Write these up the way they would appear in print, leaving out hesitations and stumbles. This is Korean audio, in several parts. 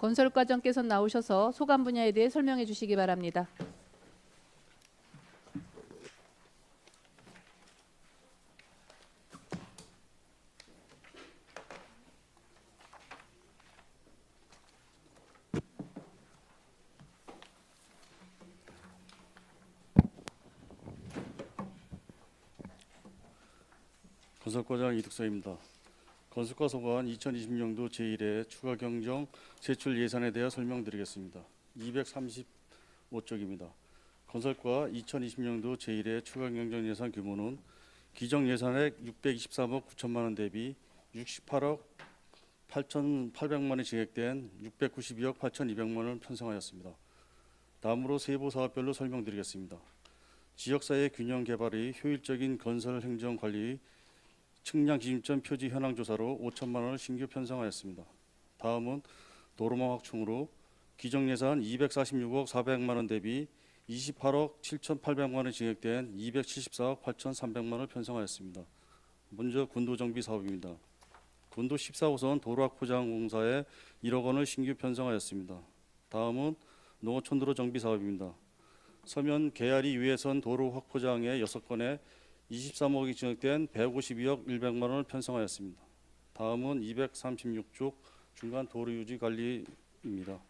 건설과장께서 나오셔서 소관 분야에 대해 설명해 주시기 바랍니다. 건설과장 이득서입니다. 건설과 소관 2020년도 제1회 추가 경정 제출 예산에 대해 설명드리겠습니다. 235쪽입니다. 건설과 2020년도 제1회 추가 경정 예산 규모는 기정 예산액 623억 9천만 원 대비 68억 8,800만 원이 증액된 692억 8,200만 원을 편성하였습니다. 다음으로 세부 사업별로 설명드리겠습니다. 지역사회 균형 개발의 효율적인 건설 행정 관리 측량 기준점 표지 현황 조사로 5천만 원을 신규 편성하였습니다. 다음은 도로망 확충으로 기정 예산 246억 400만 원 대비 28억 7,800만 원이 증액된 274억 8,300만 원을 편성하였습니다. 먼저 군도 정비 사업입니다. 군도 14호선 도로 확포장 공사에 1억 원을 신규 편성하였습니다. 다음은 농어촌도로 정비 사업입니다. 서면 개아리 유해선 도로 확포장에 6건에 23억이 증액된 152억 100만 원을 편성하였습니다. 다음은 236쪽 중간 도로 유지 관리입니다.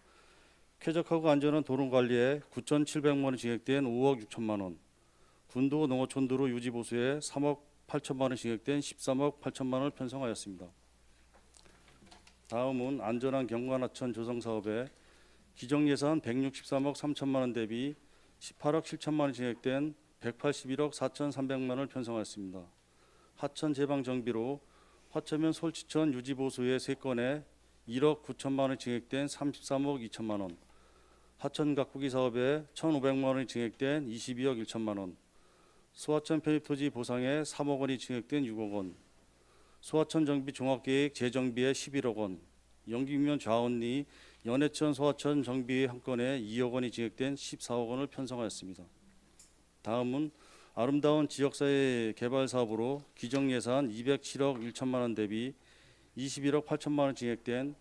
쾌적하고 안전한 도로 관리에 9,700만 원이 증액된 5억 6천만 원, 군도 농어촌도로 유지 보수에 3억 8천만 원이 증액된 13억 8천만 원을 편성하였습니다. 다음은 안전한 경관하천 조성 사업에 기정 예산 163억 3천만 원 대비 18억 7천만 원이 증액된 181억 4,300만 원을 편성하였습니다. 하천 제방 정비로 화천면 솔치천 유지 보수의 3건에 1억 9천만 원이 증액된 33억 2천만 원, 하천 가꾸기 사업에 1,500만 원이 증액된 22억 1천만 원, 소하천 편입 토지 보상에 3억 원이 증액된 6억 원, 소하천 정비 종합계획 재정비에 11억 원, 영기면 좌언리 연해천 소하천 정비 한 건에 2억 원이 증액된 14억 원을 편성하였습니다. 다음은 아름다운 지역사회 개발 사업으로 기정 예산 207억 1천만 원 대비 21억 8천만 원 증액된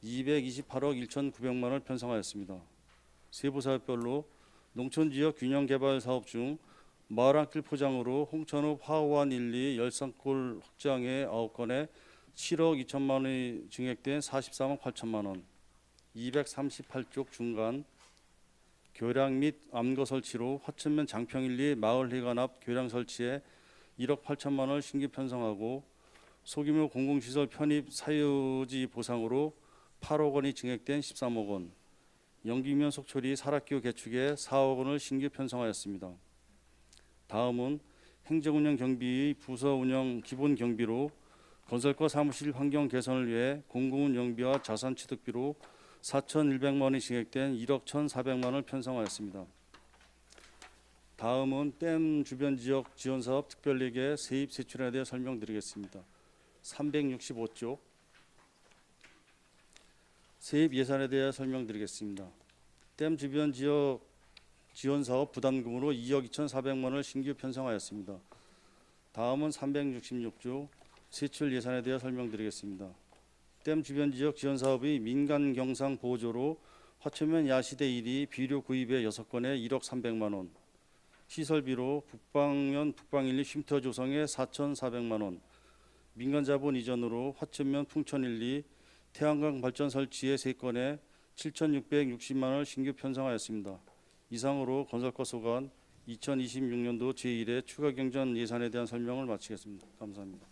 228억 1,900만 원을 편성하였습니다. 세부 사업별로 농촌지역 균형개발 사업 중 마을한길 포장으로 홍천읍 화호안 1, 2 열산골 확장에 9건에 7억 2천만 원이 증액된 43억 8천만 원, 238쪽 중간 교량 및 암거 설치로 화천면 장평 1, 2 마을 회관 앞 교량 설치에 1억 8천만 원을 신규 편성하고 소규모 공공시설 편입 사유지 보상으로 8억 원이 증액된 13억 원, 영기면 속초리 사락교 개축에 4억 원을 신규 편성하였습니다. 다음은 행정운영 경비의 부서 운영 기본 경비로 건설과 사무실 환경 개선을 위해 공공운영비와 자산취득비로 4,100만 원이 증액된 1억 1,400만 원을 편성하였습니다. 다음은 댐 주변 지역 지원사업 특별리계 세입 세출에 대해 설명드리겠습니다. 365쪽 세입 예산에 대해 설명드리겠습니다. 댐 주변 지역 지원사업 부담금으로 2억 2,400만 원을 신규 편성하였습니다. 다음은 366조 세출 예산에 대해 설명드리겠습니다. 댐 주변 지역 지원 사업의 민간 경상 보조로 화천면 야시대 1이 비료 구입에 6건에 1억 300만 원, 시설비로 북방면 북방 1, 2 쉼터 조성에 4,400만 원, 민간 자본 이전으로 화천면 풍천 1, 2 태양광 발전 설치에 3건에 7,660만 원을 신규 편성하였습니다. 이상으로 건설과 소관 2026년도 제1회 추가 경정 예산에 대한 설명을 마치겠습니다. 감사합니다.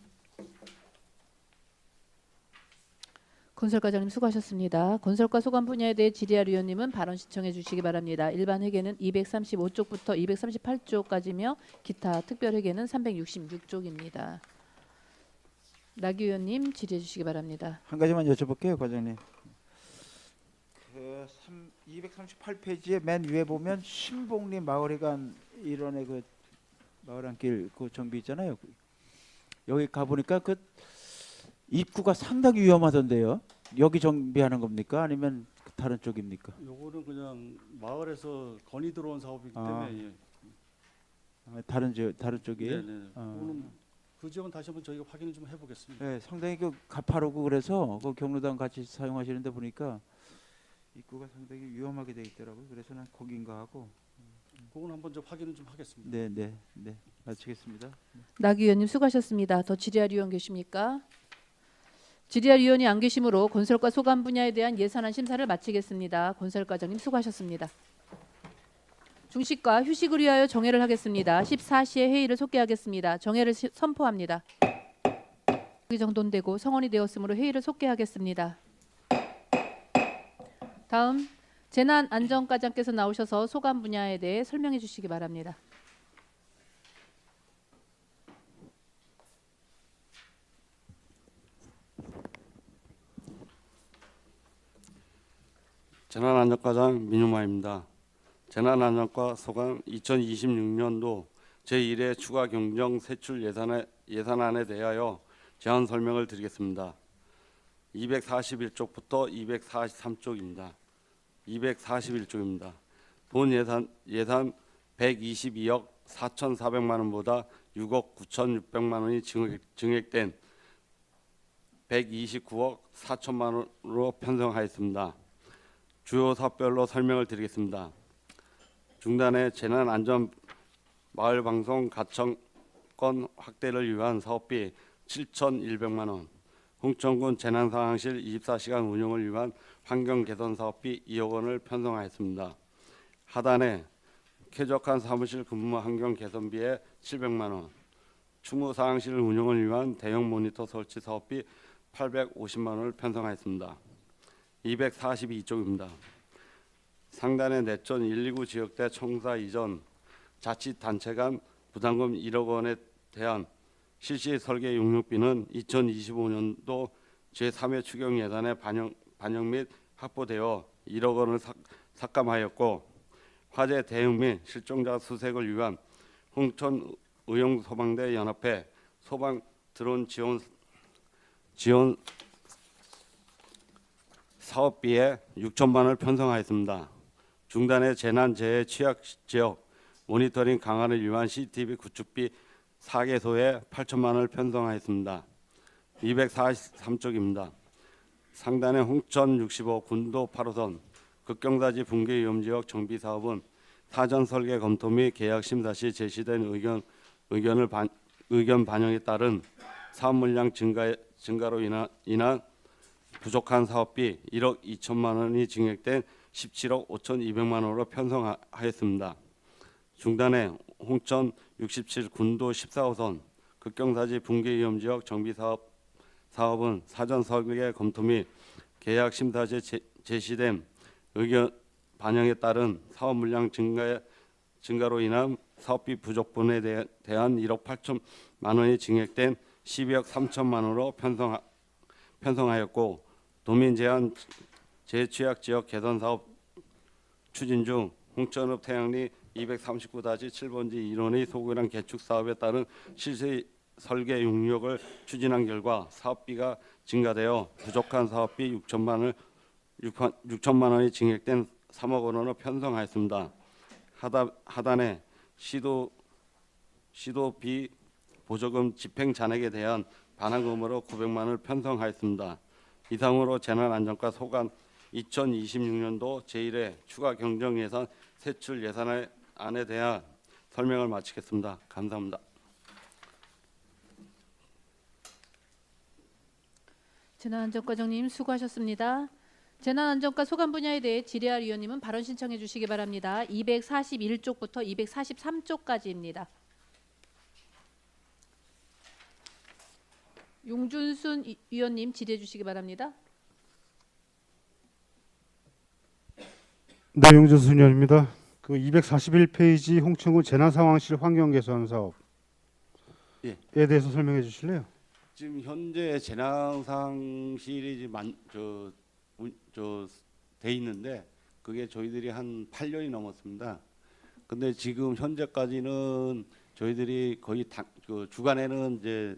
건설과장님 수고하셨습니다. 건설과 소관 분야에 대해 질의할 위원님은 발언 신청해 주시기 바랍니다. 일반 회계는 235쪽부터 238쪽까지며 기타 특별 회계는 366쪽입니다. 락 의원님 질의해 주시기 바랍니다. 한 가지만 여쭤볼게요, 과장님. 그 238페이지의 맨 위에 보면 신봉리 마을회관 일원의 그 마을한길 그 정비 있잖아요. 여기 가 보니까 그 입구가 상당히 위험하던데요. 여기 정비하는 겁니까? 아니면 다른 쪽입니까? 요거는 그냥 마을에서 건의 들어온 사업이기 때문에 다른 쪽이에요. 네네. 그거는 그 지역은 다시 한번 저희가 확인을 좀 해보겠습니다. 네, 상당히 그 가파르고 그래서 그 경로당 같이 사용하시는데 보니까 입구가 상당히 위험하게 돼 있더라고요. 그래서 난 거긴가 하고. 그건 한번 좀 확인을 좀 하겠습니다. 네. 마치겠습니다. 락 의원님 수고하셨습니다. 더 질의할 의원 계십니까? 질의할 의원이 안 계시므로 건설과 소관 분야에 대한 예산안 심사를 마치겠습니다. 건설과장님 수고하셨습니다. 중식과 휴식을 위하여 정회를 하겠습니다. 14시에 회의를 속개하겠습니다. 정회를 선포합니다. 정돈되고 성원이 되었으므로 회의를 속개하겠습니다. 다음 재난안전과장께서 나오셔서 소관 분야에 대해 설명해 주시기 바랍니다. 재난안전과장 민유마입니다. 재난안전과 소관 2026년도 제1회 추가 경정 세출 예산안에 대하여 제안 설명을 드리겠습니다. 241쪽부터 243쪽입니다. 241쪽입니다. 본 예산 122억 4,400만 원보다 6억 9,600만 원이 증액된 129억 4천만 원으로 편성하였습니다. 주요 사업별로 설명을 드리겠습니다. 중단의 재난안전 마을방송 가청권 확대를 위한 사업비 7,100만 원, 홍천군 재난상황실 24시간 운영을 위한 환경개선 사업비 2억 원을 편성하였습니다. 하단에 쾌적한 사무실 근무 환경 개선비에 700만 원, 추모상황실 운영을 위한 대형 모니터 설치 사업비 850만 원을 편성하였습니다. 242쪽입니다. 상단의 내천 129 지역대 청사 이전 자치단체 간 부담금 1억 원에 대한 실시 설계 용역비는 2025년도 제3회 추경 예산에 반영 및 확보되어 1억 원을 삭감하였고, 화재 대응 및 실종자 수색을 위한 홍천 의용소방대 연합회 소방 드론 지원 사업비에 6천만 원을 편성하였습니다. 중단의 재난재해 취약 지역 모니터링 강화를 위한 CCTV 구축비 4개소에 8천만 원을 편성하였습니다. 243쪽입니다. 상단의 홍천 65 군도 8호선 극경사지 붕괴 위험지역 정비 사업은 사전 설계 검토 및 계약 심사 시 제시된 의견 반영에 따른 사업 물량 증가로 인한 부족한 사업비 1억 2천만 원이 증액된 17억 5,200만 원으로 편성하였습니다. 중단에 홍천 67 군도 14호선 극경사지 붕괴 위험지역 정비 사업은 사전 설계 검토 및 계약 심사 시 제시된 의견 반영에 따른 사업 물량 증가로 인한 사업비 부족분에 대한 1억 8천만 원이 증액된 12억 3천만 원으로 편성하였고, 도민 제한 재취약 지역 개선 사업 추진 중 홍천읍 태양리 239-7번지 1원의 소규랑 개축 사업에 따른 실시 설계 용역을 추진한 결과 사업비가 증가되어 부족한 사업비 6천만 원이 증액된 3억 원으로 편성하였습니다. 하단에 시도비 보조금 집행 잔액에 대한 반환금으로 900만 원을 편성하였습니다. 이상으로 재난안전과 소관 2026년도 제1회 추가 경정 예산 세출 예산안에 대한 설명을 마치겠습니다. 감사합니다. 재난안전과장님 수고하셨습니다. 재난안전과 소관 분야에 대해 질의할 의원님은 발언 신청해 주시기 바랍니다. 241쪽부터 243쪽까지입니다. 용준순 의원님 질의해 주시기 바랍니다. 네, 용준순 의원입니다. 그 241페이지 홍천군 재난상황실 환경개선 사업에 예. 대해서 설명해 주실래요? 지금 현재 재난상실이 돼 있는데 그게 저희들이 한 8년이 넘었습니다. 근데 지금 현재까지는 저희들이 거의 주간에는 이제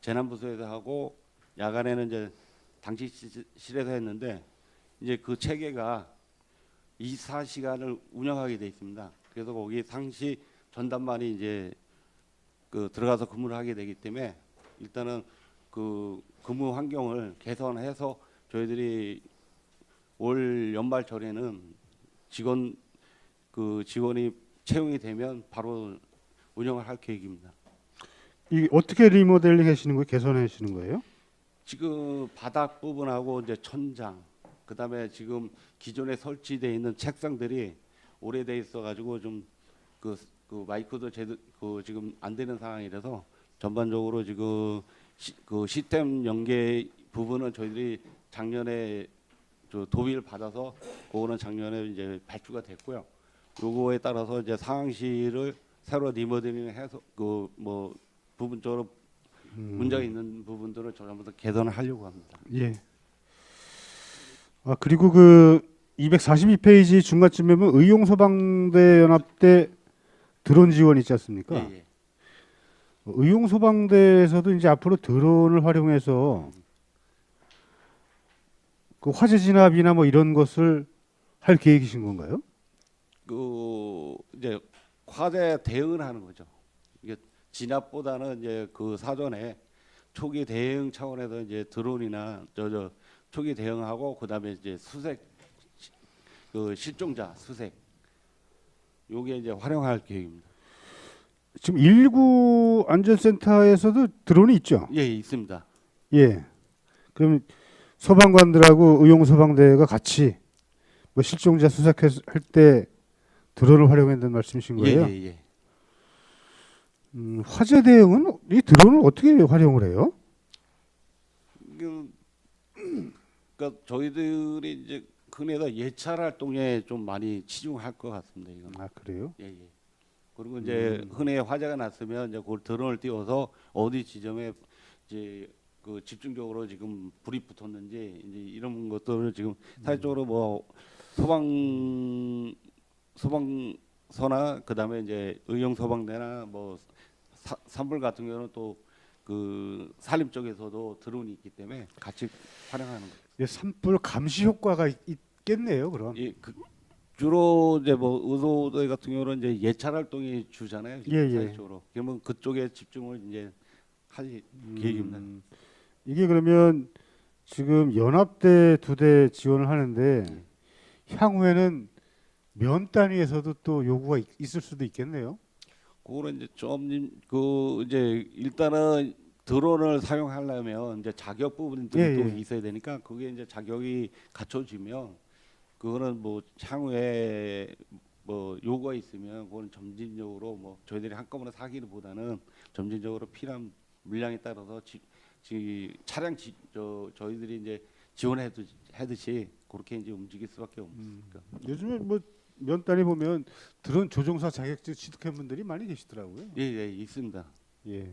재난부서에서 하고 야간에는 이제 당직실에서 했는데, 이제 그 체계가 24시간을 운영하게 돼 있습니다. 그래서 거기 상시 전담반이 이제 들어가서 근무를 하게 되기 때문에 일단은 그 근무 환경을 개선해서 저희들이 올 연말철에는 직원이 채용이 되면 바로 운영을 할 계획입니다. 이 어떻게 리모델링 하시는 거예요? 개선하시는 거예요? 지금 바닥 부분하고 이제 천장, 그다음에 지금 기존에 설치되어 있는 책상들이 오래돼 있어가지고 좀 그 마이크도 지금 안 되는 상황이라서 전반적으로 지금 그 시스템 연계 부분은 저희들이 작년에 도의를 받아서 그거는 작년에 이제 발주가 됐고요. 요거에 따라서 이제 상황실을 새로 리모델링해서 그 뭐 부분적으로 문제가 있는 부분들을 전부 다 개선을 하려고 합니다. 예. 아 그리고 그 242페이지 중간쯤에 보면 의용소방대 연합대 드론 지원 있지 않습니까? 예, 예. 의용소방대에서도 이제 앞으로 드론을 활용해서 그 화재 진압이나 뭐 이런 것을 할 계획이신 건가요? 그 이제 화재 대응을 하는 거죠. 이게 진압보다는 이제 그 사전에 초기 대응 차원에서 이제 드론이나 초기 대응하고 그다음에 이제 수색 그 실종자 수색 요게 이제 활용할 계획입니다. 지금 119 안전센터에서도 드론이 있죠? 예, 있습니다. 예. 그럼 소방관들하고 의용소방대가 같이 뭐 실종자 수색할 때 드론을 활용한다는 말씀이신 거예요? 예, 예, 예. 화재 대응은 이 드론을 어떻게 활용을 해요? 그러니까 저희들이 이제 흔히서 예찰 활동에 좀 많이 치중할 것 같습니다. 이건. 아 그래요? 예, 예. 그리고 이제 흔히 화재가 났으면 이제 그걸 드론을 띄워서 어디 지점에 이제 그 집중적으로 지금 불이 붙었는지 이제 이런 것들을 지금 사회적으로 뭐 소방서나 그다음에 이제 의용 소방대나 뭐 산불 같은 경우는 또 그 산림 쪽에서도 드론이 있기 때문에 같이 활용하는 거예요. 예, 산불 감시 효과가 있겠네요. 그럼. 예, 주로 이제 뭐 의소대 같은 경우는 이제 예찰 활동이 주잖아요. 예, 예. 사회적으로. 그러면 그쪽에 집중을 이제 할 계획입니다. 이게 그러면 지금 연합대 2대 지원을 하는데 향후에는 면 단위에서도 또 요구가 있을 수도 있겠네요. 그거는 이제 좀 그 이제 일단은 드론을 사용하려면 이제 자격 부분들이 예, 또 예. 있어야 되니까 그게 이제 자격이 갖춰지면 그거는 뭐 향후에 뭐 요구가 있으면 그거는 점진적으로 뭐 저희들이 한꺼번에 사기보다는 점진적으로 필요한 물량에 따라서 저희들이 이제 지원하듯이 그렇게 이제 움직일 수밖에 없으니까. 요즘에 뭐 면 단위 보면 드론 조종사 자격증 취득한 분들이 많이 계시더라고요. 예, 예, 있습니다. 예.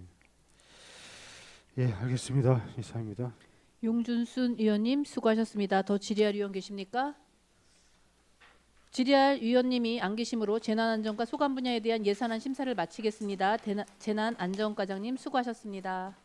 예, 알겠습니다. 이상입니다. 용준순 의원님 수고하셨습니다. 더 질의할 의원 계십니까? 질의할 위원님이 안 계시므로 재난안전과 소관 분야에 대한 예산안 심사를 마치겠습니다. 재난안전과장님 수고하셨습니다.